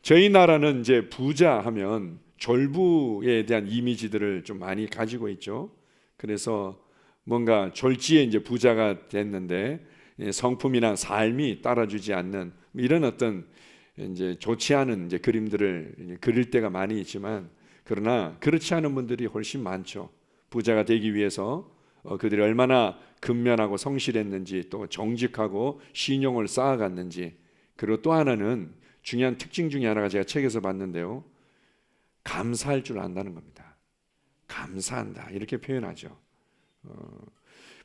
저희 나라는 이제 부자 하면 졸부에 대한 이미지들을 좀 많이 가지고 있죠. 그래서 뭔가 졸지에 이제 부자가 됐는데 성품이나 삶이 따라주지 않는 이런 어떤 이제 좋지 않은 이제 그림들을 그릴 때가 많이 있지만, 그러나 그렇지 않은 분들이 훨씬 많죠. 부자가 되기 위해서 그들이 얼마나 근면하고 성실했는지, 또 정직하고 신용을 쌓아갔는지. 그리고 또 하나는 중요한 특징 중에 하나가 제가 책에서 봤는데요, 감사할 줄 안다는 겁니다. 감사한다 이렇게 표현하죠.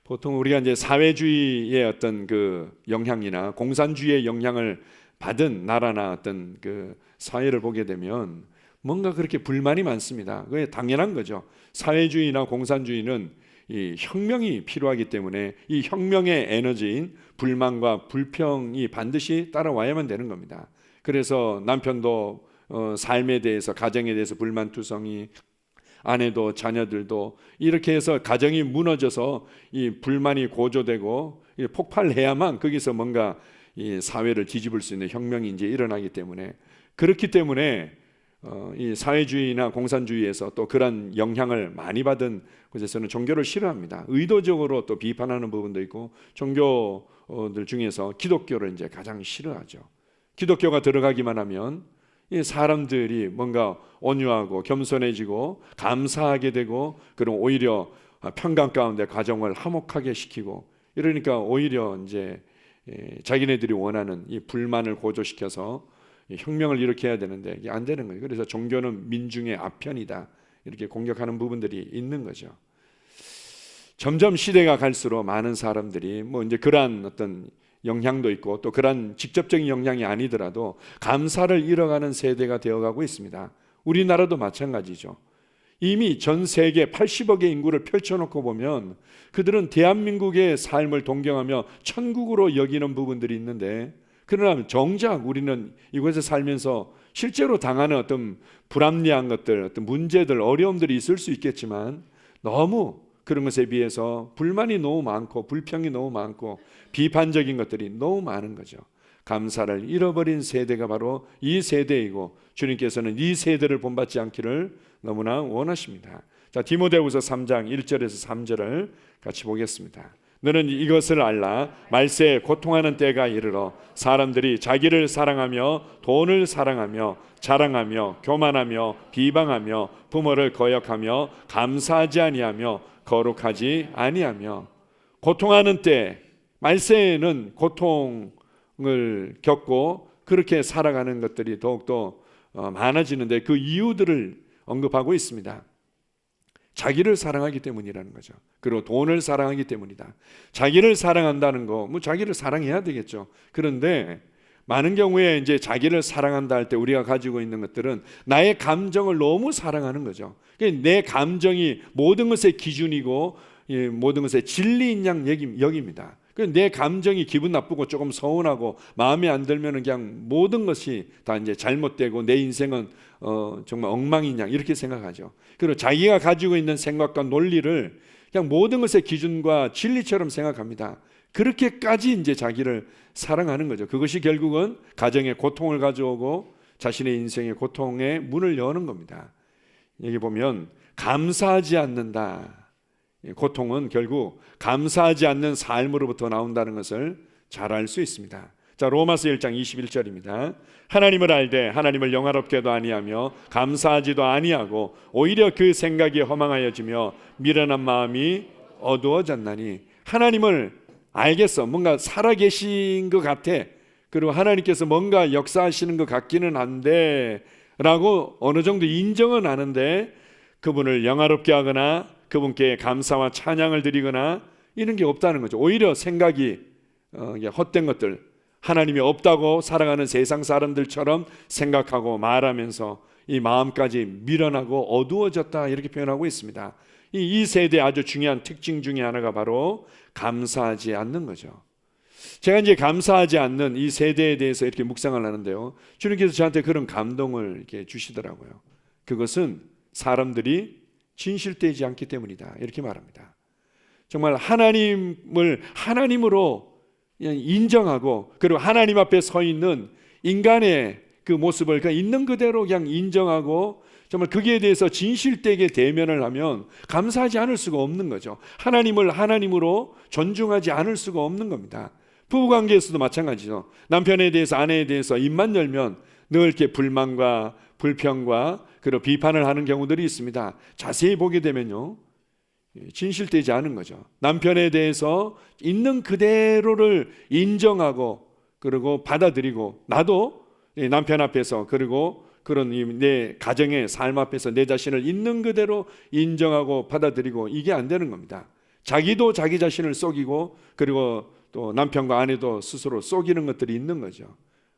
보통 우리가 이제 사회주의의 어떤 그 영향이나 공산주의의 영향을 받은 나라나 어떤 그 사회를 보게 되면 뭔가 그렇게 불만이 많습니다. 그게 당연한 거죠. 사회주의나 공산주의는 이 혁명이 필요하기 때문에 이 혁명의 에너지인 불만과 불평이 반드시 따라와야만 되는 겁니다. 그래서 남편도 삶에 대해서, 가정에 대해서 불만투성이, 아내도 자녀들도 이렇게 해서 가정이 무너져서 이 불만이 고조되고 폭발해야만 거기서 뭔가 이 사회를 뒤집을 수 있는 혁명이 이제 일어나기 때문에, 그렇기 때문에 이 사회주의나 공산주의에서 또 그런 영향을 많이 받은 곳에서는 종교를 싫어합니다. 의도적으로 또 비판하는 부분도 있고, 종교들 중에서 기독교를 이제 가장 싫어하죠. 기독교가 들어가기만 하면 이 사람들이 뭔가 온유하고 겸손해지고 감사하게 되고, 그럼 오히려 평강 가운데 가정을 화목하게 시키고, 이러니까 오히려 이제 자기네들이 원하는 이 불만을 고조시켜서 혁명을 일으켜야 되는데 이게 안 되는 거예요. 그래서 종교는 민중의 아편이다 이렇게 공격하는 부분들이 있는 거죠. 점점 시대가 갈수록 많은 사람들이 뭐 이제 그러한 어떤 영향도 있고, 또 그런 직접적인 영향이 아니더라도 감사를 잃어가는 세대가 되어가고 있습니다. 우리나라도 마찬가지죠. 이미 전 세계 80억의 인구를 펼쳐놓고 보면 그들은 대한민국의 삶을 동경하며 천국으로 여기는 부분들이 있는데, 그러나 정작 우리는 이곳에 살면서 실제로 당하는 어떤 불합리한 것들, 어떤 문제들, 어려움들이 있을 수 있겠지만 너무 그런 것에 비해서 불만이 너무 많고 불평이 너무 많고 비판적인 것들이 너무 많은 거죠. 감사를 잃어버린 세대가 바로 이 세대이고, 주님께서는 이 세대를 본받지 않기를 너무나 원하십니다. 자, 디모데후서 3장 1절에서 3절을 같이 보겠습니다. 너는 이것을 알라. 말세에 고통하는 때가 이르러 사람들이 자기를 사랑하며 돈을 사랑하며 자랑하며 교만하며 비방하며 부모를 거역하며 감사하지 아니하며 거룩하지 아니하며. 고통하는 때, 말세에는 고통을 겪고 그렇게 살아가는 것들이 더욱더 많아지는데, 그 이유들을 언급하고 있습니다. 자기를 사랑하기 때문이라는 거죠. 그리고 돈을 사랑하기 때문이다. 자기를 사랑한다는 거, 뭐 자기를 사랑해야 되겠죠. 그런데 많은 경우에 이제 자기를 사랑한다 할 때 우리가 가지고 있는 것들은 나의 감정을 너무 사랑하는 거죠. 내 감정이 모든 것의 기준이고 모든 것의 진리인 양 여깁니다. 내 감정이 기분 나쁘고 조금 서운하고 마음에 안 들면 그냥 모든 것이 다 이제 잘못되고 내 인생은 정말 엉망인 양 이렇게 생각하죠. 그리고 자기가 가지고 있는 생각과 논리를 그냥 모든 것의 기준과 진리처럼 생각합니다. 그렇게까지 이제 자기를 사랑하는 거죠. 그것이 결국은 가정에 고통을 가져오고 자신의 인생의 고통의 문을 여는 겁니다. 여기 보면 감사하지 않는다. 고통은 결국 감사하지 않는 삶으로부터 나온다는 것을 잘 알 수 있습니다. 자, 로마서 1장 21절입니다. 하나님을 알되 하나님을 영화롭게도 아니하며 감사하지도 아니하고 오히려 그 생각이 허망하여지며 미련한 마음이 어두워졌나니. 하나님을 알겠어, 뭔가 살아계신 것 같아, 그리고 하나님께서 뭔가 역사하시는 것 같기는 한데 라고 어느 정도 인정은 하는데, 그분을 영화롭게 하거나 그분께 감사와 찬양을 드리거나 이런 게 없다는 거죠. 오히려 생각이 헛된 것들, 하나님이 없다고 살아가는 세상 사람들처럼 생각하고 말하면서 이 마음까지 미련하고 어두워졌다 이렇게 표현하고 있습니다. 이 세대의 아주 중요한 특징 중에 하나가 바로 감사하지 않는 거죠. 제가 이제 감사하지 않는 이 세대에 대해서 이렇게 묵상을 하는데요, 주님께서 저한테 그런 감동을 이렇게 주시더라고요. 그것은 사람들이 진실되지 않기 때문이다 이렇게 말합니다. 정말 하나님을 하나님으로 인정하고, 그리고 하나님 앞에 서 있는 인간의 그 모습을 그냥 있는 그대로 그냥 인정하고 정말 거기에 대해서 진실되게 대면을 하면 감사하지 않을 수가 없는 거죠. 하나님을 하나님으로 존중하지 않을 수가 없는 겁니다. 부부관계에서도 마찬가지죠. 남편에 대해서 아내에 대해서 입만 열면 늘 이렇게 불만과 불평과 그리고 비판을 하는 경우들이 있습니다. 자세히 보게 되면요, 진실되지 않은 거죠. 남편에 대해서 있는 그대로를 인정하고 그리고 받아들이고, 나도 남편 앞에서 그리고 그런 내 가정의 삶 앞에서 내 자신을 있는 그대로 인정하고 받아들이고, 이게 안 되는 겁니다. 자기도 자기 자신을 속이고 그리고 또 남편과 아내도 스스로 속이는 것들이 있는 거죠.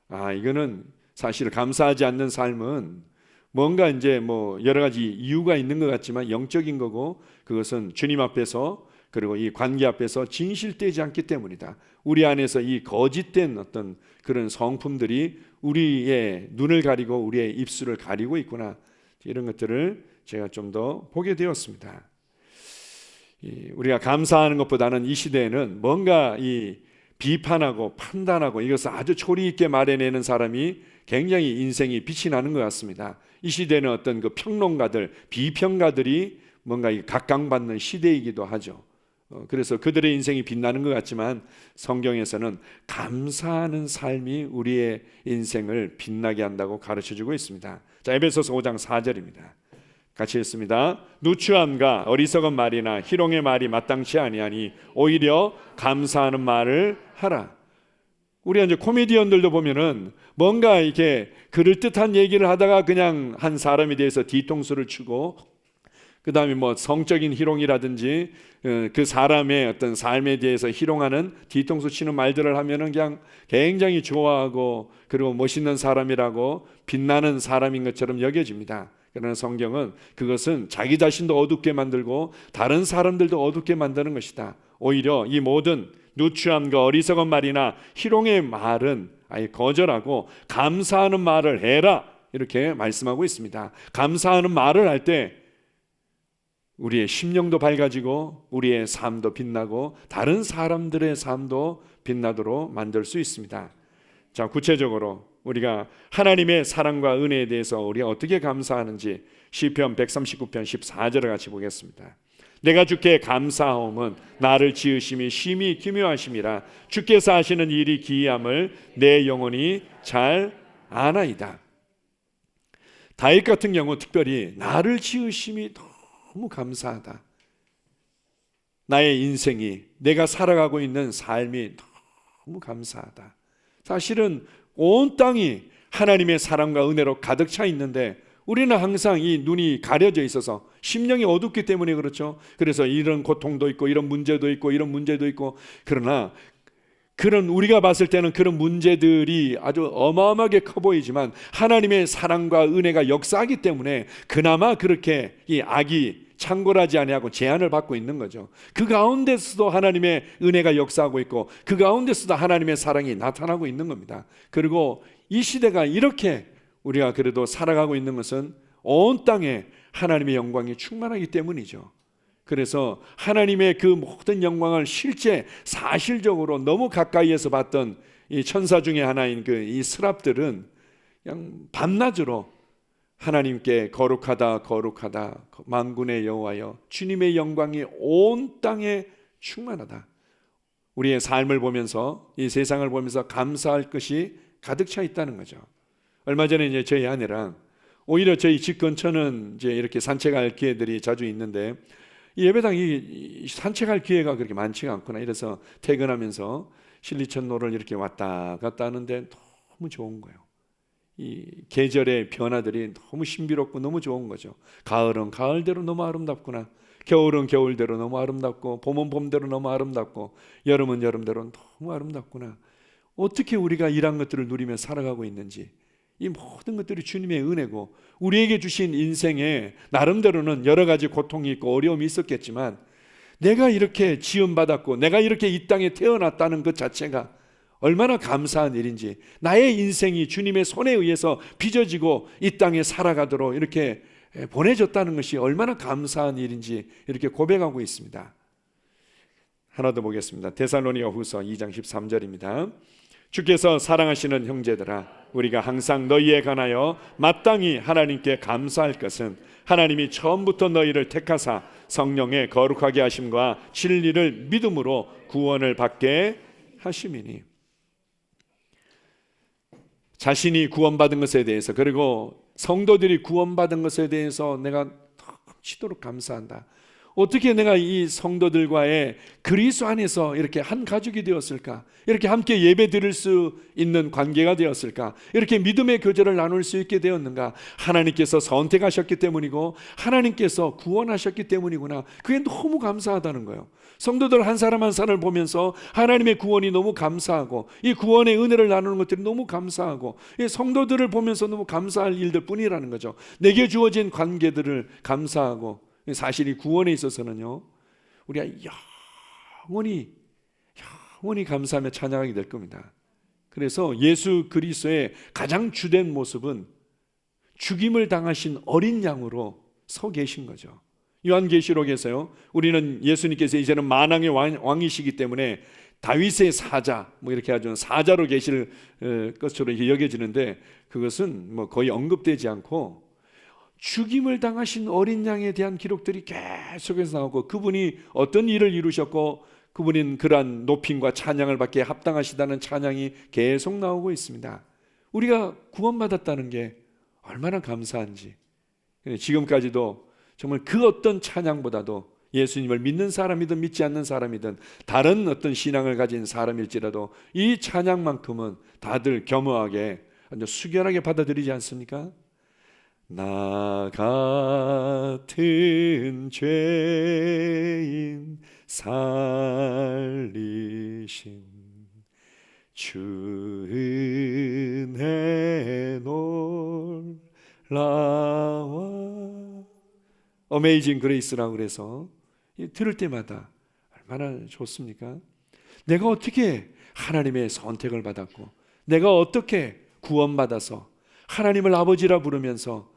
이거는 사실 감사하지 않는 삶은 뭔가 이제 뭐 여러 가지 이유가 있는 것 같지만 영적인 거고, 그것은 주님 앞에서 그리고 이 관계 앞에서 진실되지 않기 때문이다. 우리 안에서 이 거짓된 어떤 그런 성품들이 우리의 눈을 가리고 우리의 입술을 가리고 있구나, 이런 것들을 제가 좀 더 보게 되었습니다. 우리가 감사하는 것보다는 이 시대에는 뭔가 이 비판하고 판단하고 이것을 아주 초리 있게 말해내는 사람이 굉장히 인생이 빛이 나는 것 같습니다. 이 시대는 어떤 그 평론가들, 비평가들이 뭔가 각광받는 시대이기도 하죠. 그래서 그들의 인생이 빛나는 것 같지만 성경에서는 감사하는 삶이 우리의 인생을 빛나게 한다고 가르쳐주고 있습니다. 자, 에베소서 5장 4절입니다. 같이 읽습니다. 누추함과 어리석은 말이나 희롱의 말이 마땅치 아니하니 오히려 감사하는 말을 하라. 우리가 이제 코미디언들도 보면은 뭔가 이렇게 그럴듯한 얘기를 하다가 그냥 한 사람에 대해서 뒤통수를 치고, 그 다음에 뭐 성적인 희롱이라든지 그 사람의 어떤 삶에 대해서 희롱하는 뒤통수 치는 말들을 하면은 그냥 굉장히 좋아하고 그리고 멋있는 사람이라고 빛나는 사람인 것처럼 여겨집니다. 그러나 성경은 그것은 자기 자신도 어둡게 만들고 다른 사람들도 어둡게 만드는 것이다. 오히려 이 모든 누추함과 어리석은 말이나 희롱의 말은 아예 거절하고 감사하는 말을 해라, 이렇게 말씀하고 있습니다. 감사하는 말을 할 때 우리의 심령도 밝아지고 우리의 삶도 빛나고 다른 사람들의 삶도 빛나도록 만들 수 있습니다. 자, 구체적으로 우리가 하나님의 사랑과 은혜에 대해서 우리가 어떻게 감사하는지 시편 139편 14절을 같이 보겠습니다. 내가 주께 감사하옴은 나를 지으심이 심히 기묘하심이라. 주께서 하시는 일이 기이함을 내 영혼이 잘 아나이다. 다윗 같은 경우 특별히 나를 지으심이 너무 감사하다. 나의 인생이, 내가 살아가고 있는 삶이 너무 감사하다. 사실은 온 땅이 하나님의 사랑과 은혜로 가득 차 있는데 우리는 항상 이 눈이 가려져 있어서 심령이 어둡기 때문에 그렇죠. 그래서 이런 고통도 있고 이런 문제도 있고 이런 문제도 있고, 그러나 그런 우리가 봤을 때는 그런 문제들이 아주 어마어마하게 커 보이지만 하나님의 사랑과 은혜가 역사하기 때문에 그나마 그렇게 이 악이 창궐하지 아니하고 제한을 받고 있는 거죠. 그 가운데서도 하나님의 은혜가 역사하고 있고 그 가운데서도 하나님의 사랑이 나타나고 있는 겁니다. 그리고 이 시대가 이렇게 우리가 그래도 살아가고 있는 것은 온 땅에 하나님의 영광이 충만하기 때문이죠. 그래서 하나님의 그 모든 영광을 실제 사실적으로 너무 가까이에서 봤던 이 천사 중에 하나인 그 이 스랍들은 그냥 밤낮으로 하나님께 거룩하다 거룩하다 만군의 여호와여, 주님의 영광이 온 땅에 충만하다. 우리의 삶을 보면서, 이 세상을 보면서 감사할 것이 가득 차 있다는 거죠. 얼마 전에 이제 저희 아내랑, 오히려 저희 집 근처는 이제 이렇게 산책할 기회들이 자주 있는데 이 예배당이 산책할 기회가 그렇게 많지가 않구나. 이래서 퇴근하면서 신리천로를 이렇게 왔다 갔다 하는데 너무 좋은 거예요. 이 계절의 변화들이 너무 신비롭고 너무 좋은 거죠. 가을은 가을대로 너무 아름답구나. 겨울은 겨울대로 너무 아름답고, 봄은 봄대로 너무 아름답고, 여름은 여름대로 너무 아름답구나. 어떻게 우리가 이런 것들을 누리며 살아가고 있는지, 이 모든 것들이 주님의 은혜고 우리에게 주신 인생에 나름대로는 여러 가지 고통이 있고 어려움이 있었겠지만 내가 이렇게 지음받았고 내가 이렇게 이 땅에 태어났다는 것 자체가 얼마나 감사한 일인지, 나의 인생이 주님의 손에 의해서 빚어지고 이 땅에 살아가도록 이렇게 보내줬다는 것이 얼마나 감사한 일인지 이렇게 고백하고 있습니다. 하나 더 보겠습니다. 데살로니가 후서 2장 13절입니다. 주께서 사랑하시는 형제들아, 우리가 항상 너희에 관하여 마땅히 하나님께 감사할 것은 하나님이 처음부터 너희를 택하사 성령의 거룩하게 하심과 진리를 믿음으로 구원을 받게 하심이니. 자신이 구원받은 것에 대해서, 그리고 성도들이 구원받은 것에 대해서 내가 넘치도록 감사한다. 어떻게 내가 이 성도들과의 그리스도 안에서 이렇게 한 가족이 되었을까? 이렇게 함께 예배 드릴 수 있는 관계가 되었을까? 이렇게 믿음의 교제를 나눌 수 있게 되었는가? 하나님께서 선택하셨기 때문이고 하나님께서 구원하셨기 때문이구나. 그게 너무 감사하다는 거예요. 성도들 한 사람 한 사람을 보면서 하나님의 구원이 너무 감사하고, 이 구원의 은혜를 나누는 것들이 너무 감사하고, 이 성도들을 보면서 너무 감사할 일들 뿐이라는 거죠. 내게 주어진 관계들을 감사하고, 사실 이 구원에 있어서는요, 우리가 영원히 감사하며 찬양하게 될 겁니다. 그래서 예수 그리스도의 가장 주된 모습은 죽임을 당하신 어린 양으로 서 계신 거죠. 요한계시록에서요, 우리는 예수님께서 이제는 만왕의 왕이시기 때문에 다윗의 사자, 뭐 이렇게 아주 사자로 계실 것처럼 여겨지는데, 그것은 뭐 거의 언급되지 않고 죽임을 당하신 어린 양에 대한 기록들이 계속해서 나오고, 그분이 어떤 일을 이루셨고 그분은 그러한 높임과 찬양을 받기에 합당하시다는 찬양이 계속 나오고 있습니다. 우리가 구원받았다는 게 얼마나 감사한지. 지금까지도 정말 그 어떤 찬양보다도 예수님을 믿는 사람이든 믿지 않는 사람이든 다른 어떤 신앙을 가진 사람일지라도 이 찬양만큼은 다들 겸허하게 아주 숙연하게 받아들이지 않습니까? 나 같은 죄인 살리신 주 은혜 놀라와. 어메이징 그레이스라고 그래서 들을 때마다 얼마나 좋습니까? 내가 어떻게 하나님의 선택을 받았고, 내가 어떻게 구원받아서 하나님을 아버지라 부르면서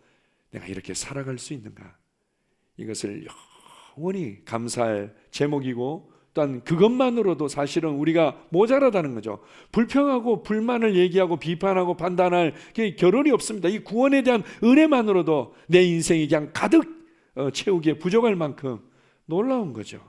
내가 이렇게 살아갈 수 있는가? 이것을 영원히 감사할 제목이고, 또한 그것만으로도 사실은 우리가 모자라다는 거죠. 불평하고 불만을 얘기하고 비판하고 판단할 겨를이 없습니다. 이 구원에 대한 은혜만으로도 내 인생이 그냥 가득 채우기에 부족할 만큼 놀라운 거죠.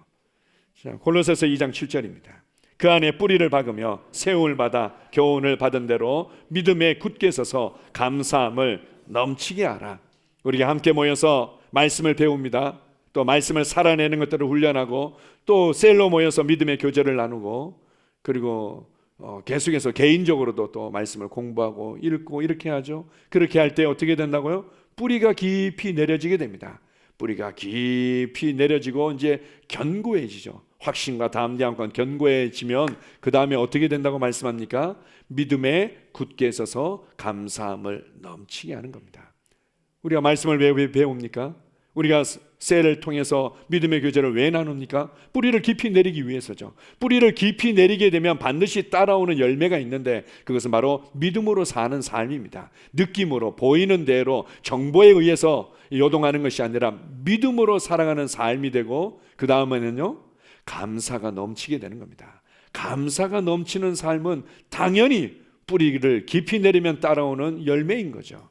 자, 골로새서 2장 7절입니다. 그 안에 뿌리를 박으며 세움을 받아 교훈을 받은 대로 믿음에 굳게 서서 감사함을 넘치게 하라. 우리가 함께 모여서 말씀을 배웁니다. 또 말씀을 살아내는 것들을 훈련하고, 또 셀로 모여서 믿음의 교제를 나누고, 그리고 계속해서 개인적으로도 또 말씀을 공부하고 읽고 이렇게 하죠. 그렇게 할 때 어떻게 된다고요? 뿌리가 깊이 내려지게 됩니다. 뿌리가 깊이 내려지고 이제 견고해지죠. 확신과 담대함과 견고해지면 그 다음에 어떻게 된다고 말씀합니까? 믿음에 굳게 서서 감사함을 넘치게 하는 겁니다. 우리가 말씀을 왜 배웁니까? 우리가 셀을 통해서 믿음의 교제를 왜 나눕니까? 뿌리를 깊이 내리기 위해서죠. 뿌리를 깊이 내리게 되면 반드시 따라오는 열매가 있는데, 그것은 바로 믿음으로 사는 삶입니다. 느낌으로, 보이는 대로, 정보에 의해서 요동하는 것이 아니라 믿음으로 살아가는 삶이 되고, 그 다음에는요, 감사가 넘치게 되는 겁니다. 감사가 넘치는 삶은 당연히 뿌리를 깊이 내리면 따라오는 열매인 거죠.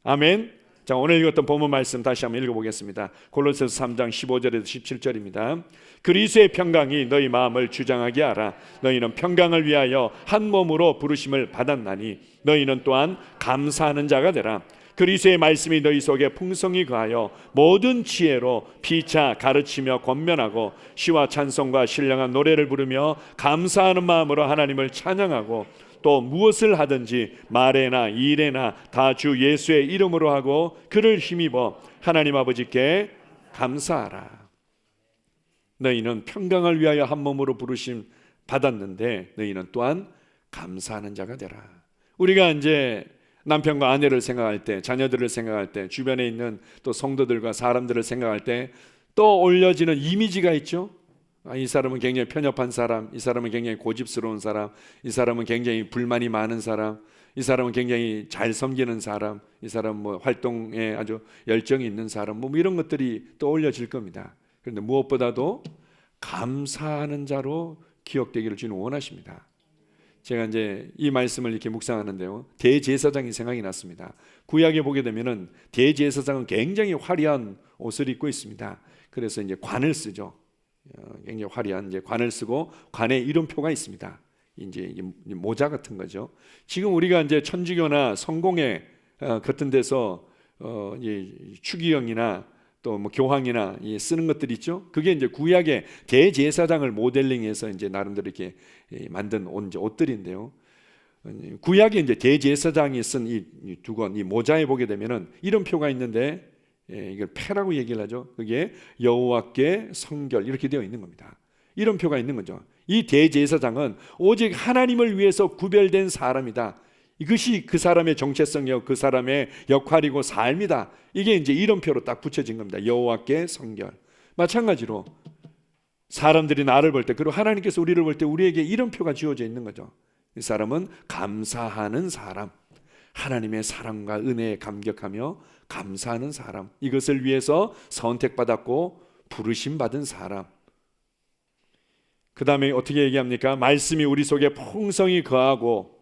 아멘. 자, 오늘 읽었던 본문 말씀 다시 한번 읽어보겠습니다. 골로새서 3장 15절에서 17절입니다. 그리스도의 평강이 너희 마음을 주장하게 하라. 너희는 평강을 위하여 한 몸으로 부르심을 받았나니 너희는 또한 감사하는 자가 되라. 그리스도의 말씀이 너희 속에 풍성히 거하여 모든 지혜로 피차 가르치며 권면하고 시와 찬송과 신령한 노래를 부르며 감사하는 마음으로 하나님을 찬양하고, 또 무엇을 하든지 말에나 일에나 다 주 예수의 이름으로 하고 그를 힘입어 하나님 아버지께 감사하라. 너희는 평강을 위하여 한 몸으로 부르심 받았는데 너희는 또한 감사하는 자가 되라. 우리가 이제 남편과 아내를 생각할 때, 자녀들을 생각할 때, 주변에 있는 또 성도들과 사람들을 생각할 때 또 올려지는 이미지가 있죠. 이 사람은 굉장히 편협한 사람, 이 사람은 굉장히 고집스러운 사람, 이 사람은 굉장히 불만이 많은 사람, 이 사람은 굉장히 잘 섬기는 사람, 이 사람은 뭐 활동에 아주 열정이 있는 사람, 뭐 이런 것들이 떠올려질 겁니다. 그런데 무엇보다도 감사하는 자로 기억되기를 주님 원하십니다. 제가 이제 이 말씀을 이렇게 묵상하는데요, 대제사장이 생각이 났습니다. 구약에 보게 되면은 대제사장은 굉장히 화려한 옷을 입고 있습니다. 그래서 이제 관을 쓰죠. 굉장히 화려한 이제 관을 쓰고 관에 이름표가 있습니다. 이제 모자 같은 거죠. 지금 우리가 이제 천주교나 성공회 같은 데서 추기경이나 또 뭐 교황이나 쓰는 것들 있죠. 그게 이제 구약의 대제사장을 모델링해서 이제 나름대로 이렇게 만든 옷들인데요. 구약에 이제 대제사장이 쓴 이 두건, 이 모자에 보게 되면은 이름표가 있는데, 이걸 패라고 얘기를 하죠. 그게 여호와께 성결 이렇게 되어 있는 겁니다. 이름표가 있는 거죠. 이 대제사장은 오직 하나님을 위해서 구별된 사람이다. 이것이 그 사람의 정체성이요, 그 사람의 역할이고 삶이다. 이게 이제 이름표로 딱 붙여진 겁니다. 여호와께 성결. 마찬가지로 사람들이 나를 볼 때, 그리고 하나님께서 우리를 볼 때 우리에게 이름표가 지어져 있는 거죠. 이 사람은 감사하는 사람, 하나님의 사랑과 은혜에 감격하며 감사하는 사람, 이것을 위해서 선택받았고 부르심 받은 사람. 그 다음에 어떻게 얘기합니까? 말씀이 우리 속에 풍성히 거하고,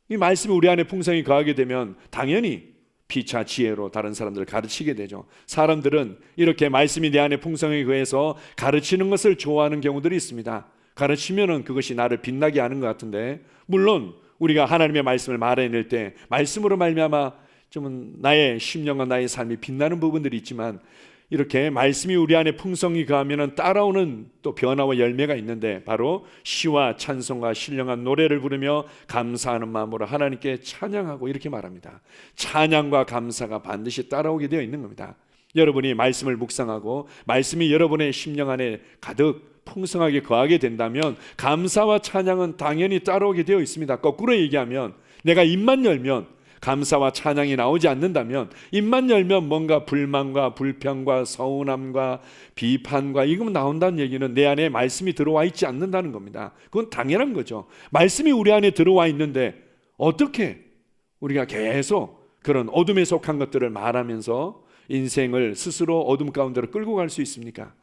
이 말씀이 우리 안에 풍성히 거하게 되면 당연히 피차 지혜로 다른 사람들을 가르치게 되죠. 사람들은 이렇게 말씀이 내 안에 풍성히 거해서 가르치는 것을 좋아하는 경우들이 있습니다. 가르치면은 그것이 나를 빛나게 하는 것 같은데, 물론 우리가 하나님의 말씀을 말해낼 때 말씀으로 말미암아 좀 나의 심령과 나의 삶이 빛나는 부분들이 있지만, 이렇게 말씀이 우리 안에 풍성히 거하면 따라오는 또 변화와 열매가 있는데, 바로 시와 찬송과 신령한 노래를 부르며 감사하는 마음으로 하나님께 찬양하고, 이렇게 말합니다. 찬양과 감사가 반드시 따라오게 되어 있는 겁니다. 여러분이 말씀을 묵상하고 말씀이 여러분의 심령 안에 가득 풍성하게 거하게 된다면 감사와 찬양은 당연히 따라오게 되어 있습니다. 거꾸로 얘기하면, 내가 입만 열면 감사와 찬양이 나오지 않는다면, 입만 열면 뭔가 불만과 불평과 서운함과 비판과 이거만 나온다는 얘기는 내 안에 말씀이 들어와 있지 않는다는 겁니다. 그건 당연한 거죠. 말씀이 우리 안에 들어와 있는데 어떻게 우리가 계속 그런 어둠에 속한 것들을 말하면서 인생을 스스로 어둠 가운데로 끌고 갈 수 있습니까?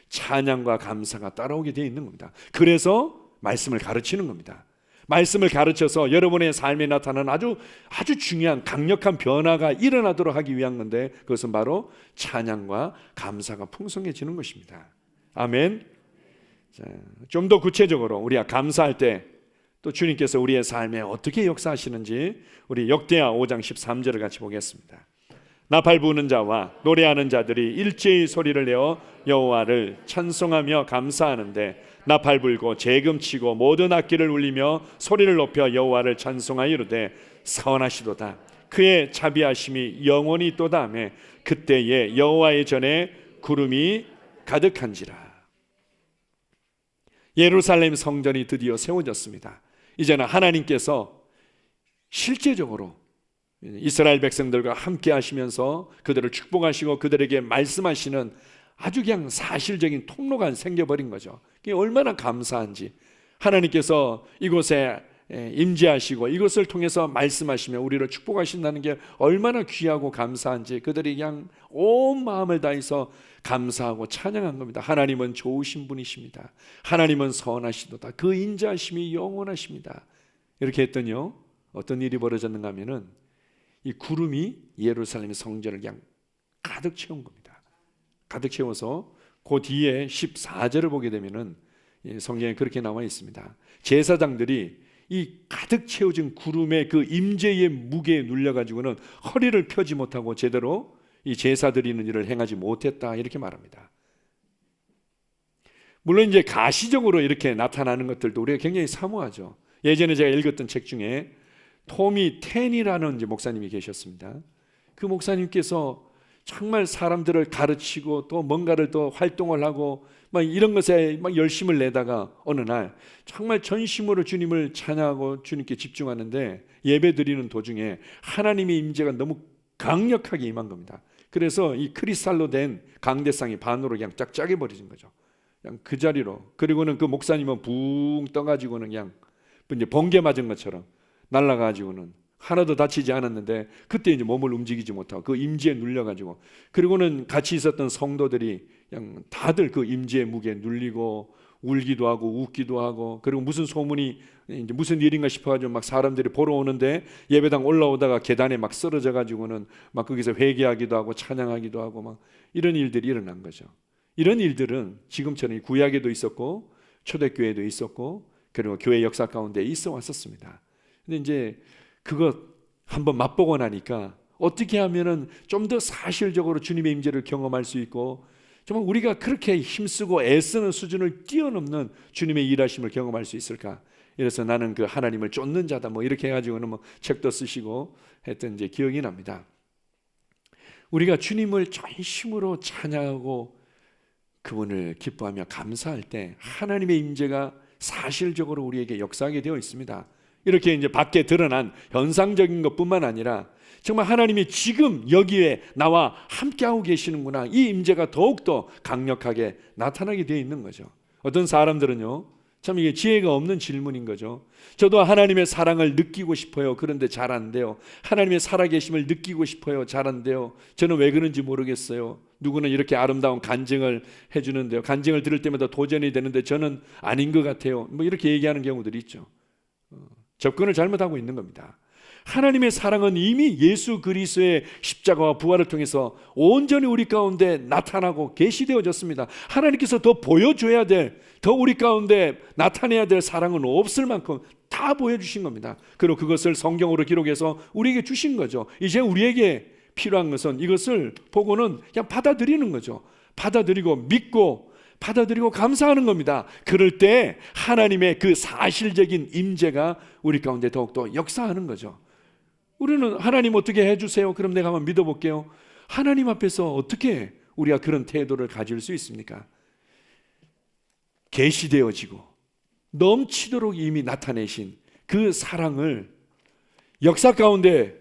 찬양과 감사가 따라오게 되어 있는 겁니다. 그래서 말씀을 가르치는 겁니다. 말씀을 가르쳐서 여러분의 삶에 나타나는 아주 중요한 강력한 변화가 일어나도록 하기 위한 건데, 그것은 바로 찬양과 감사가 풍성해지는 것입니다. 아멘. 좀 더 구체적으로 우리가 감사할 때 또 주님께서 우리의 삶에 어떻게 역사하시는지 우리 역대하 5장 13절을 같이 보겠습니다. 나팔 부는 자와 노래하는 자들이 일제히 소리를 내어 여호와를 찬송하며 감사하는데, 나팔 불고 재금 치고 모든 악기를 울리며 소리를 높여 여호와를 찬송하여 이르되 선하시도다. 그의 자비하심이 영원히 있도다 하며 그때에 여호와의 전에 구름이 가득한지라. 예루살렘 성전이 드디어 세워졌습니다. 이제는 하나님께서 실제적으로 이스라엘 백성들과 함께 하시면서 그들을 축복하시고 그들에게 말씀하시는 아주 그냥 사실적인 통로가 생겨버린 거죠. 그게 얼마나 감사한지, 하나님께서 이곳에 임재하시고 이것을 통해서 말씀하시며 우리를 축복하신다는 게 얼마나 귀하고 감사한지 그들이 그냥 온 마음을 다해서 감사하고 찬양한 겁니다. 하나님은 좋으신 분이십니다. 하나님은 선하시도다. 그 인자하심이 영원하십니다. 이렇게 했더니요, 어떤 일이 벌어졌는가 하면은 이 구름이 예루살렘 성전을 그냥 가득 채운 겁니다. 가득 채워서 그 뒤에 14절을 보게 되면은 성경에 그렇게 나와 있습니다. 제사장들이 이 가득 채워진 구름의 그 임재의 무게에 눌려가지고는 허리를 펴지 못하고 제대로 이 제사 드리는 일을 행하지 못했다, 이렇게 말합니다. 물론 이제 가시적으로 이렇게 나타나는 것들도 우리가 굉장히 사모하죠. 예전에 제가 읽었던 책 중에 토미 텐이라는 이제 목사님이 계셨습니다. 그 목사님께서 정말 사람들을 가르치고 또 뭔가를 또 활동을 하고 막 이런 것에 막 열심을 내다가 어느 날 정말 전심으로 주님을 찬양하고 주님께 집중하는데 예배 드리는 도중에 하나님의 임재가 너무 강력하게 임한 겁니다. 그래서 이 크리스탈로 된 강대상이 반으로 그냥 쫙 짜게 버려진 거죠. 그냥 그 자리로. 그리고는 그 목사님은 붕 떠가지고는 그냥 이제 번개 맞은 것처럼 날아가지고는 하나도 다치지 않았는데, 그때 이제 몸을 움직이지 못하고 그 임재에 눌려가지고, 그리고는 같이 있었던 성도들이 그냥 다들 그 임재의 무게에 눌리고 울기도 하고 웃기도 하고, 그리고 무슨 소문이 이제 무슨 일인가 싶어가지고 막 사람들이 보러 오는데 예배당 올라오다가 계단에 막 쓰러져 가지고는 막 거기서 회개하기도 하고 찬양하기도 하고 막 이런 일들이 일어난 거죠. 이런 일들은 지금처럼 구약에도 있었고 초대교회도 있었고 그리고 교회 역사 가운데 있어 왔었습니다. 근데 이제 그것 한번 맛보고 나니까 어떻게 하면은 좀 더 사실적으로 주님의 임재를 경험할 수 있고 정말 우리가 그렇게 힘쓰고 애쓰는 수준을 뛰어넘는 주님의 일하심을 경험할 수 있을까? 이래서 나는 그 하나님을 쫓는 자다 뭐 이렇게 해가지고는 뭐 책도 쓰시고 했던 이제 기억이 납니다. 우리가 주님을 전심으로 찬양하고 그분을 기뻐하며 감사할 때 하나님의 임재가 사실적으로 우리에게 역사하게 되어 있습니다. 이렇게 이제 밖에 드러난 현상적인 것뿐만 아니라 정말 하나님이 지금 여기에 나와 함께하고 계시는구나, 이 임재가 더욱더 강력하게 나타나게 되어 있는 거죠. 어떤 사람들은요, 참 이게 지혜가 없는 질문인 거죠. 저도 하나님의 사랑을 느끼고 싶어요. 그런데 잘 안 돼요. 하나님의 살아계심을 느끼고 싶어요. 잘 안 돼요. 저는 왜 그런지 모르겠어요. 누구는 이렇게 아름다운 간증을 해주는데요, 간증을 들을 때마다 도전이 되는데 저는 아닌 것 같아요. 뭐 이렇게 얘기하는 경우들이 있죠. 접근을 잘못하고 있는 겁니다. 하나님의 사랑은 이미 예수 그리스도의 십자가와 부활을 통해서 온전히 우리 가운데 나타나고 계시되어졌습니다. 하나님께서 더 보여줘야 될, 더 우리 가운데 나타내야 될 사랑은 없을 만큼 다 보여주신 겁니다. 그리고 그것을 성경으로 기록해서 우리에게 주신 거죠. 이제 우리에게 필요한 것은 이것을 보고는 그냥 받아들이는 거죠. 받아들이고 믿고 받아들이고 감사하는 겁니다. 그럴 때 하나님의 그 사실적인 임재가 우리 가운데 더욱더 역사하는 거죠. 우리는 하나님 어떻게 해주세요? 그럼 내가 한번 믿어볼게요. 하나님 앞에서 어떻게 우리가 그런 태도를 가질 수 있습니까? 계시되어지고 넘치도록 이미 나타내신 그 사랑을 역사 가운데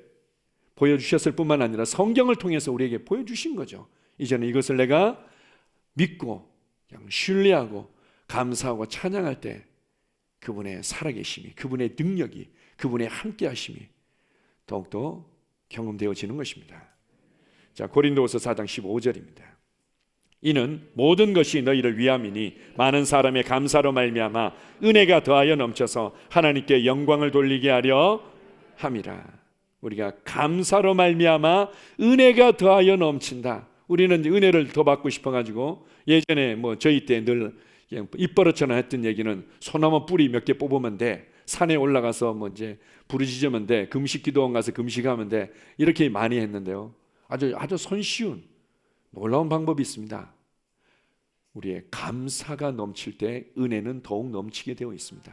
보여주셨을 뿐만 아니라 성경을 통해서 우리에게 보여주신 거죠. 이제는 이것을 내가 믿고 그냥 신뢰하고 감사하고 찬양할 때 그분의 살아계심이, 그분의 능력이, 그분의 함께하심이 더욱더 경험되어지는 것입니다. 자, 고린도후서 4장 15절입니다. 이는 모든 것이 너희를 위함이니 많은 사람의 감사로 말미암아 은혜가 더하여 넘쳐서 하나님께 영광을 돌리게 하려 함이라. 우리가 감사로 말미암아 은혜가 더하여 넘친다. 우리는 은혜를 더 받고 싶어가지고 예전에 뭐 저희 때 늘 입버릇처럼 했던 얘기는 소나무 뿌리 몇 개 뽑으면 돼, 산에 올라가서 뭐 이제 부르짖으면 돼, 금식기도원 가서 금식하면 돼, 이렇게 많이 했는데요, 아주 손쉬운 놀라운 방법이 있습니다. 우리의 감사가 넘칠 때 은혜는 더욱 넘치게 되어 있습니다.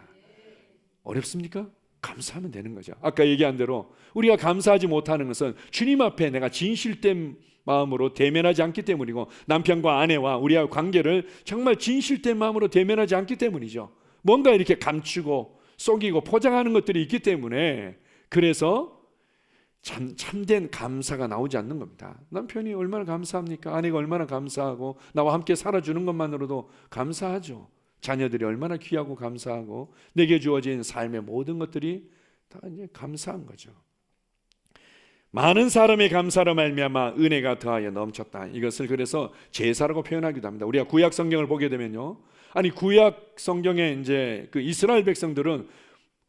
어렵습니까? 감사하면 되는 거죠. 아까 얘기한 대로 우리가 감사하지 못하는 것은 주님 앞에 내가 진실된 마음으로 대면하지 않기 때문이고, 남편과 아내와 우리의 관계를 정말 진실된 마음으로 대면하지 않기 때문이죠. 뭔가 이렇게 감추고 속이고 포장하는 것들이 있기 때문에, 그래서 참된 감사가 나오지 않는 겁니다. 남편이 얼마나 감사합니까? 아내가 얼마나 감사하고 나와 함께 살아주는 것만으로도 감사하죠. 자녀들이 얼마나 귀하고 감사하고 내게 주어진 삶의 모든 것들이 다 이제 감사한 거죠. 많은 사람의 감사로 말미암아 은혜가 더하여 넘쳤다. 이것을 그래서 제사라고 표현하기도 합니다. 우리가 구약 성경을 보게 되면요, 아니 구약 성경에 이제 그 이스라엘 백성들은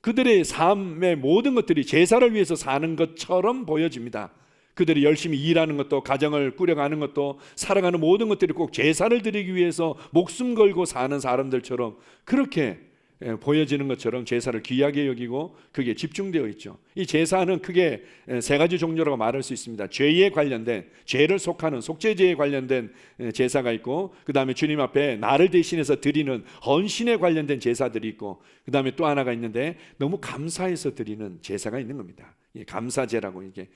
그들의 삶의 모든 것들이 제사를 위해서 사는 것처럼 보여집니다. 그들이 열심히 일하는 것도, 가정을 꾸려가는 것도, 살아가는 모든 것들이 꼭 제사를 드리기 위해서 목숨 걸고 사는 사람들처럼 그렇게 보여지는 것처럼 제사를 귀하게 여기고 그게 집중되어 있죠. 이 제사는 크게 세 가지 종류라고 말할 수 있습니다. 죄에 관련된, 죄를 속하는 속죄제에 관련된 제사가 있고, 그 다음에 주님 앞에 나를 대신해서 드리는 헌신에 관련된 제사들이 있고, 그 다음에 또 하나가 있는데 너무 감사해서 드리는 제사가 있는 겁니다. 감사제라고 이게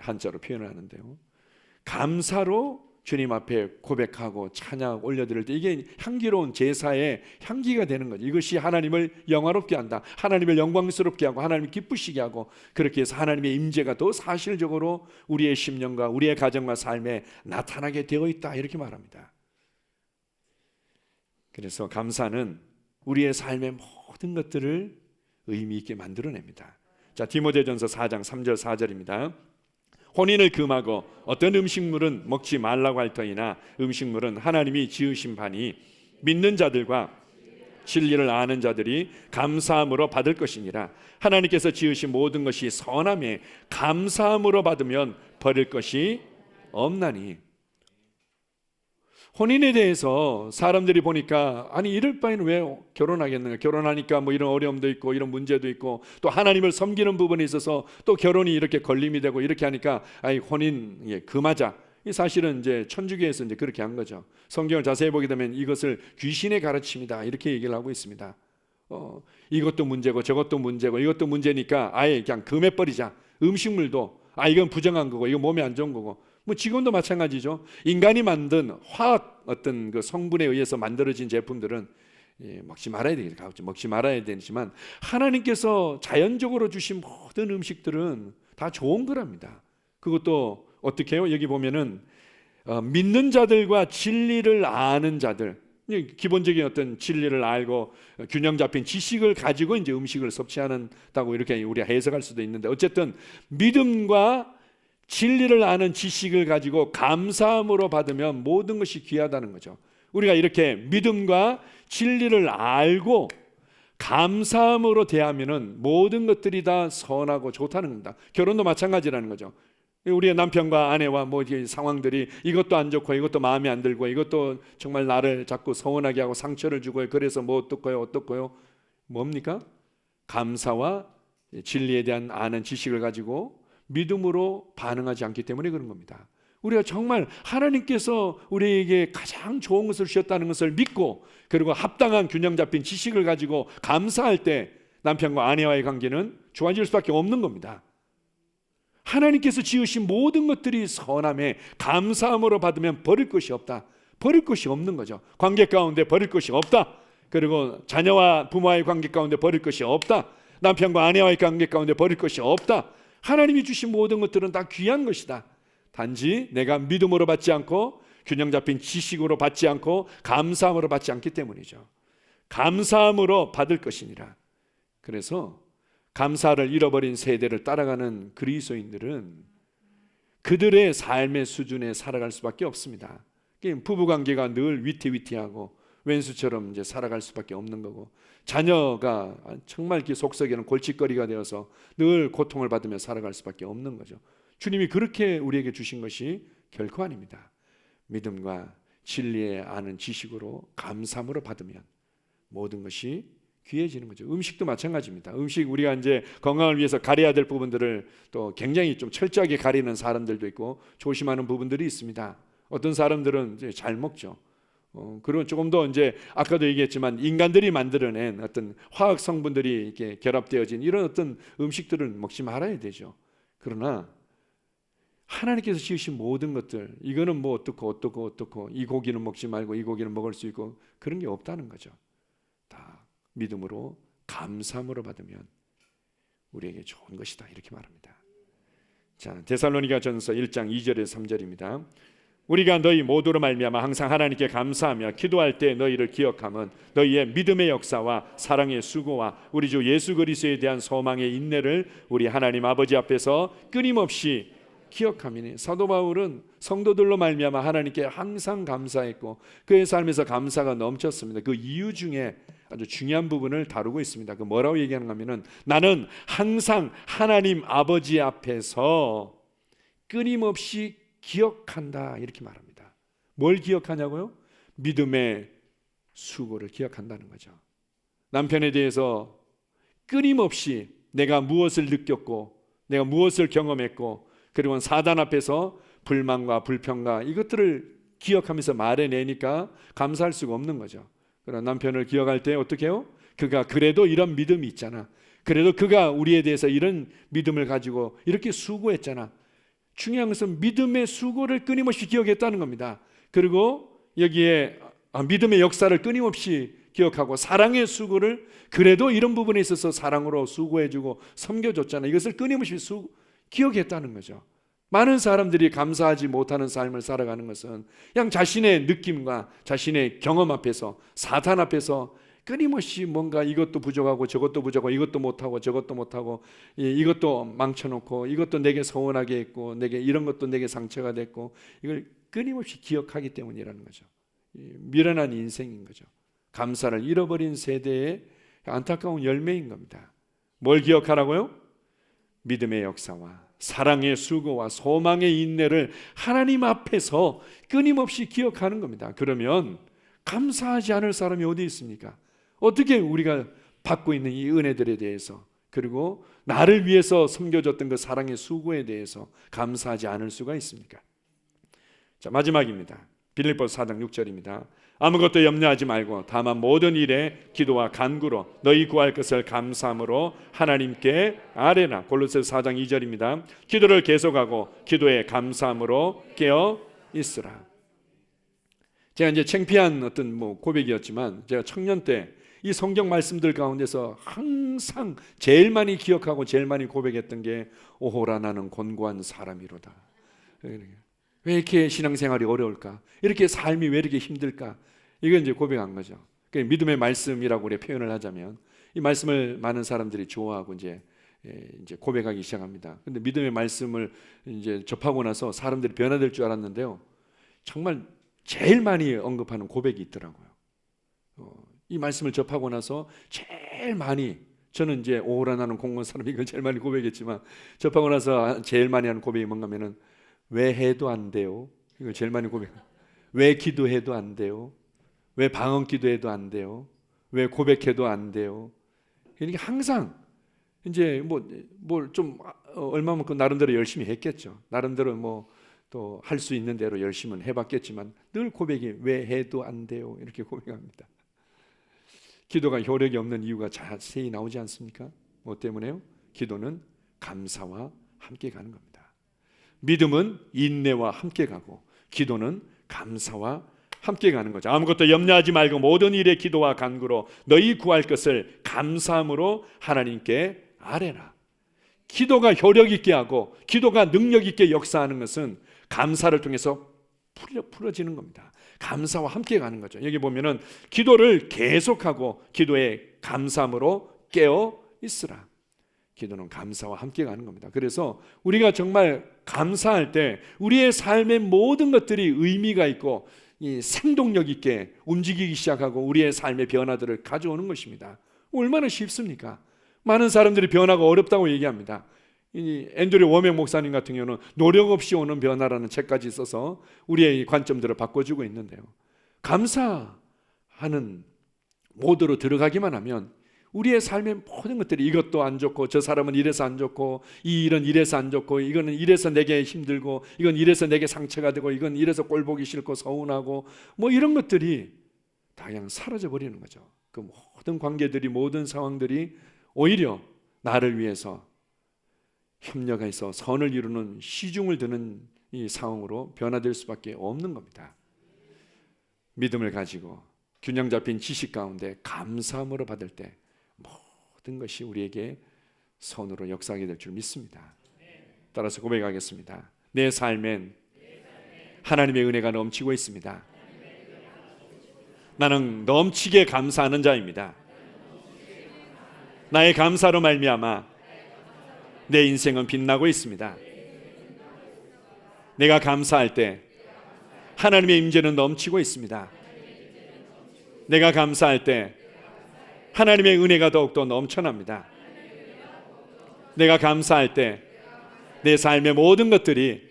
한자로 표현을 하는데요, 감사로 주님 앞에 고백하고 찬양 올려드릴 때 이게 향기로운 제사의 향기가 되는 거죠. 이것이 하나님을 영화롭게 한다, 하나님을 영광스럽게 하고 하나님을 기쁘시게 하고, 그렇게 해서 하나님의 임재가 더 사실적으로 우리의 심령과 우리의 가정과 삶에 나타나게 되어 있다, 이렇게 말합니다. 그래서 감사는 우리의 삶의 모든 것들을 의미 있게 만들어냅니다. 자, 디모데전서 4장 3절 4절입니다. 혼인을 금하고 어떤 음식물은 먹지 말라고 할 터이나 음식물은 하나님이 지으신 바니 믿는 자들과 진리를 아는 자들이 감사함으로 받을 것이니라. 하나님께서 지으신 모든 것이 선함에 감사함으로 받으면 버릴 것이 없나니. 혼인에 대해서 사람들이 보니까 아니 이럴 바에는 왜 결혼하겠는가, 결혼하니까 뭐 이런 어려움도 있고 이런 문제도 있고 또 하나님을 섬기는 부분에 있어서 또 결혼이 이렇게 걸림이 되고 이렇게 하니까 아이 혼인 금하자. 이 사실은 이제 천주교에서 이제 그렇게 한 거죠. 성경을 자세히 보게 되면 이것을 귀신의 가르침이다 이렇게 얘기를 하고 있습니다. 이것도 문제고 저것도 문제고 이것도 문제니까 아예 그냥 금해버리자. 음식물도 이건 부정한 거고 이건 몸에 안 좋은 거고. 뭐 지금도 마찬가지죠. 인간이 만든 화학 어떤 그 성분에 의해서 만들어진 제품들은 먹지 말아야 되겠다. 먹지 말아야 되지만 하나님께서 자연적으로 주신 모든 음식들은 다 좋은 거랍니다. 그것도 어떻게 해요? 여기 보면은 믿는 자들과 진리를 아는 자들, 기본적인 어떤 진리를 알고 균형 잡힌 지식을 가지고 이제 음식을 섭취한다고 이렇게 우리가 해석할 수도 있는데 어쨌든 믿음과 진리를 아는 지식을 가지고 감사함으로 받으면 모든 것이 귀하다는 거죠. 우리가 이렇게 믿음과 진리를 알고 감사함으로 대하면은 모든 것들이 다 선하고 좋다는 겁니다. 결혼도 마찬가지라는 거죠. 우리의 남편과 아내와 뭐 상황들이 이것도 안 좋고 이것도 마음에 안 들고 이것도 정말 나를 자꾸 서운하게 하고 상처를 주고 그래서 뭐 어떻고요? 뭡니까? 감사와 진리에 대한 아는 지식을 가지고 믿음으로 반응하지 않기 때문에 그런 겁니다. 우리가 정말 하나님께서 우리에게 가장 좋은 것을 주셨다는 것을 믿고 그리고 합당한 균형 잡힌 지식을 가지고 감사할 때 남편과 아내와의 관계는 좋아질 수밖에 없는 겁니다. 하나님께서 지으신 모든 것들이 선함에 감사함으로 받으면 버릴 것이 없다. 버릴 것이 없는 거죠. 관계 가운데 버릴 것이 없다. 그리고 자녀와 부모와의 관계 가운데 버릴 것이 없다. 남편과 아내와의 관계 가운데 버릴 것이 없다. 하나님이 주신 모든 것들은 다 귀한 것이다. 단지 내가 믿음으로 받지 않고 균형 잡힌 지식으로 받지 않고 감사함으로 받지 않기 때문이죠. 감사함으로 받을 것이니라. 그래서 감사를 잃어버린 세대를 따라가는 그리스도인들은 그들의 삶의 수준에 살아갈 수밖에 없습니다. 부부관계가 늘 위태위태하고 왼수처럼 이제 살아갈 수밖에 없는 거고 자녀가 정말 이렇게 속썩이는 골칫거리가 되어서 늘 고통을 받으며 살아갈 수밖에 없는 거죠. 주님이 그렇게 우리에게 주신 것이 결코 아닙니다. 믿음과 진리에 아는 지식으로 감사함으로 받으면 모든 것이 귀해지는 거죠. 음식도 마찬가지입니다. 음식 우리가 이제 건강을 위해서 가려야 될 부분들을 또 굉장히 좀 철저하게 가리는 사람들도 있고 조심하는 부분들이 있습니다. 어떤 사람들은 이제 잘 먹죠. 그리고 조금 더 이제 아까도 얘기했지만 인간들이 만들어낸 어떤 화학 성분들이 이렇게 결합되어진 이런 어떤 음식들을 먹지 말아야 되죠. 그러나 하나님께서 지으신 모든 것들 이거는 뭐 어떻고 이 고기는 먹지 말고 이 고기는 먹을 수 있고 그런 게 없다는 거죠. 다 믿음으로 감사함으로 받으면 우리에게 좋은 것이다 이렇게 말합니다. 자, 데살로니가전서 1장 2절에서 3절입니다. 우리가 너희 모두로 말미암아 항상 하나님께 감사하며 기도할 때 너희를 기억함은 너희의 믿음의 역사와 사랑의 수고와 우리 주 예수 그리스도에 대한 소망의 인내를 우리 하나님 아버지 앞에서 끊임없이 기억함이니. 사도 바울은 성도들로 말미암아 하나님께 항상 감사했고 그의 삶에서 감사가 넘쳤습니다. 그 이유 중에 아주 중요한 부분을 다루고 있습니다. 그 뭐라고 얘기하는가 하면은 나는 항상 하나님 아버지 앞에서 끊임없이 기억한다 이렇게 말합니다. 뭘 기억하냐고요? 믿음의 수고를 기억한다는 거죠. 남편에 대해서 끊임없이 내가 무엇을 느꼈고 내가 무엇을 경험했고 그리고 사단 앞에서 불만과 불평과 이것들을 기억하면서 말해내니까 감사할 수가 없는 거죠. 그러나 남편을 기억할 때 어떻게 해요? 그가 그래도 이런 믿음이 있잖아. 그래도 그가 우리에 대해서 이런 믿음을 가지고 이렇게 수고했잖아. 중요한 것은 믿음의 수고를 끊임없이 기억했다는 겁니다. 그리고 여기에 믿음의 역사를 끊임없이 기억하고 사랑의 수고를 그래도 이런 부분에 있어서 사랑으로 수고해주고 섬겨줬잖아. 이것을 끊임없이 기억했다는 거죠. 많은 사람들이 감사하지 못하는 삶을 살아가는 것은 그냥 자신의 느낌과 자신의 경험 앞에서 사탄 앞에서 끊임없이 뭔가 이것도 부족하고 저것도 부족하고 이것도 못하고 저것도 못하고 이것도 망쳐놓고 이것도 내게 서운하게 했고 내게 이런 것도 내게 상처가 됐고 이걸 끊임없이 기억하기 때문이라는 거죠. 미련한 인생인 거죠. 감사를 잃어버린 세대의 안타까운 열매인 겁니다. 뭘 기억하라고요? 믿음의 역사와 사랑의 수고와 소망의 인내를 하나님 앞에서 끊임없이 기억하는 겁니다. 그러면 감사하지 않을 사람이 어디 있습니까? 어떻게 우리가 받고 있는 이 은혜들에 대해서, 그리고 나를 위해서 섬겨줬던 그 사랑의 수고에 대해서 감사하지 않을 수가 있습니까? 자, 마지막입니다. 빌립보서 4장 6절입니다. 아무것도 염려하지 말고 다만 모든 일에 기도와 간구로 너희 구할 것을 감사함으로 하나님께 아뢰나. 골로새서 4장 2절입니다. 기도를 계속하고 기도에 감사함으로 깨어 있으라. 제가 이제 창피한 어떤 고백이었지만, 제가 청년 때 이 성경 말씀들 가운데서 항상 제일 많이 기억하고 제일 많이 고백했던 게 오호라 나는 곤고한 사람이로다. 왜 이렇게 신앙생활이 어려울까? 이렇게 삶이 왜 이렇게 힘들까? 이건 이제 고백한 거죠. 믿음의 말씀이라고 우리 표현을 하자면, 이 말씀을 많은 사람들이 좋아하고 이제 고백하기 시작합니다. 근데 믿음의 말씀을 이제 접하고 나서 사람들이 변화될 줄 알았는데요, 정말 제일 많이 언급하는 고백이 있더라고요. 이 말씀을 접하고 나서 제일 많이, 저는 이제 오호라 나는 공무원 사람 이걸 제일 많이 고백했지만, 접하고 나서 제일 많이 하는 고백이 뭔가 하면은 왜 해도 안 돼요? 이걸 제일 많이 고백해요. 왜 기도해도 안 돼요? 왜 방언 기도해도 안 돼요? 왜 고백해도 안 돼요? 이렇게 항상 이제 뭘 좀 얼마만큼 나름대로 열심히 했겠죠. 나름대로 또 할 수 있는 대로 열심히 해봤겠지만 늘 고백이 왜 해도 안 돼요? 이렇게 고백합니다. 기도가 효력이 없는 이유가 자세히 나오지 않습니까? 뭐 때문에요? 기도는 감사와 함께 가는 겁니다. 믿음은 인내와 함께 가고 기도는 감사와 함께 가는 거죠. 아무것도 염려하지 말고 모든 일에 기도와 간구로 너희 구할 것을 감사함으로 하나님께 아뢰라. 기도가 효력 있게 하고 기도가 능력 있게 역사하는 것은 감사를 통해서 풀어지는 겁니다. 감사와 함께 가는 거죠. 여기 보면은 기도를 계속하고 기도에 감사함으로 깨어 있으라. 기도는 감사와 함께 가는 겁니다. 그래서 우리가 정말 감사할 때 우리의 삶의 모든 것들이 의미가 있고 이 생동력 있게 움직이기 시작하고 우리의 삶의 변화들을 가져오는 것입니다. 얼마나 쉽습니까? 많은 사람들이 변화가 어렵다고 얘기합니다. 이 앤드류 워맥 목사님 같은 경우는 노력 없이 오는 변화라는 책까지 써서 우리의 관점들을 바꿔주고 있는데요, 감사하는 모드로 들어가기만 하면 우리의 삶의 모든 것들이 이것도 안 좋고 저 사람은 이래서 안 좋고 이 일은 이래서 안 좋고 이거는 이래서 내게 힘들고 이건 이래서 내게 상처가 되고 이건 이래서 꼴 보기 싫고 서운하고 이런 것들이 다 그냥 사라져 버리는 거죠. 그 모든 관계들이, 모든 상황들이 오히려 나를 위해서 협력해서 선을 이루는 시중을 드는 이 상황으로 변화될 수밖에 없는 겁니다. 믿음을 가지고 균형 잡힌 지식 가운데 감사함으로 받을 때 모든 것이 우리에게 선으로 역사하게 될 줄 믿습니다. 따라서 고백하겠습니다. 내 삶엔 하나님의 은혜가 넘치고 있습니다. 나는 넘치게 감사하는 자입니다. 나의 감사로 말미암아 내 인생은 빛나고 있습니다. 내가 감사할 때 하나님의 임재는 넘치고 있습니다. 내가 감사할 때 하나님의 은혜가 더욱더 넘쳐납니다. 내가 감사할 때 내 삶의 모든 것들이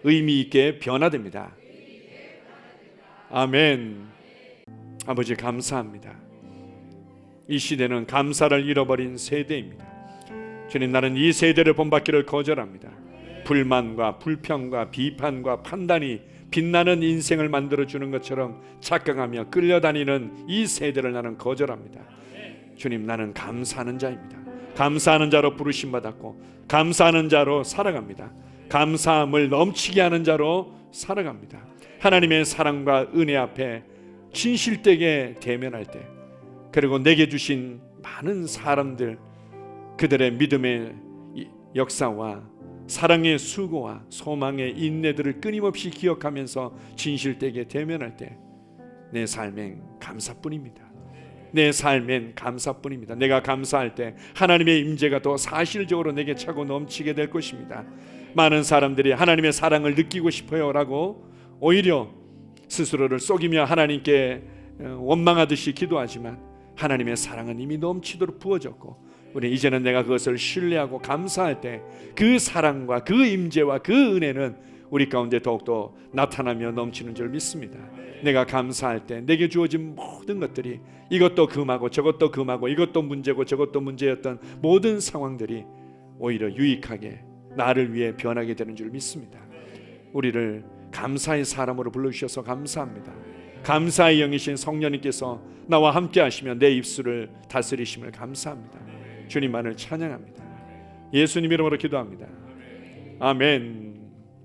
의미 있게 변화됩니다. 아멘. 아버지 감사합니다. 이 시대는 감사를 잃어버린 세대입니다. 주님, 나는 이 세대를 본받기를 거절합니다. 불만과 불평과 비판과 판단이 빛나는 인생을 만들어주는 것처럼 착각하며 끌려다니는 이 세대를 나는 거절합니다. 주님, 나는 감사하는 자입니다. 감사하는 자로 부르심받았고 감사하는 자로 살아갑니다. 감사함을 넘치게 하는 자로 살아갑니다. 하나님의 사랑과 은혜 앞에 진실되게 대면할 때, 그리고 내게 주신 많은 사람들, 그들의 믿음의 역사와 사랑의 수고와 소망의 인내들을 끊임없이 기억하면서 진실되게 대면할 때 내 삶엔 감사뿐입니다. 내 삶엔 감사뿐입니다. 내가 감사할 때 하나님의 임재가 더 사실적으로 내게 차고 넘치게 될 것입니다. 많은 사람들이 하나님의 사랑을 느끼고 싶어요 라고 오히려 스스로를 속이며 하나님께 원망하듯이 기도하지만 하나님의 사랑은 이미 넘치도록 부어졌고, 우리 이제는 내가 그것을 신뢰하고 감사할 때 그 사랑과 그 임재와 그 은혜는 우리 가운데 더욱더 나타나며 넘치는 줄 믿습니다. 내가 감사할 때 내게 주어진 모든 것들이, 이것도 금하고 저것도 금하고 이것도 문제고 저것도 문제였던 모든 상황들이 오히려 유익하게 나를 위해 변하게 되는 줄 믿습니다. 우리를 감사의 사람으로 불러주셔서 감사합니다. 감사의 영이신 성령님께서 나와 함께 하시며 내 입술을 다스리심을 감사합니다. 주님만을 찬양합니다. 예수님 이름으로 기도합니다. 아멘.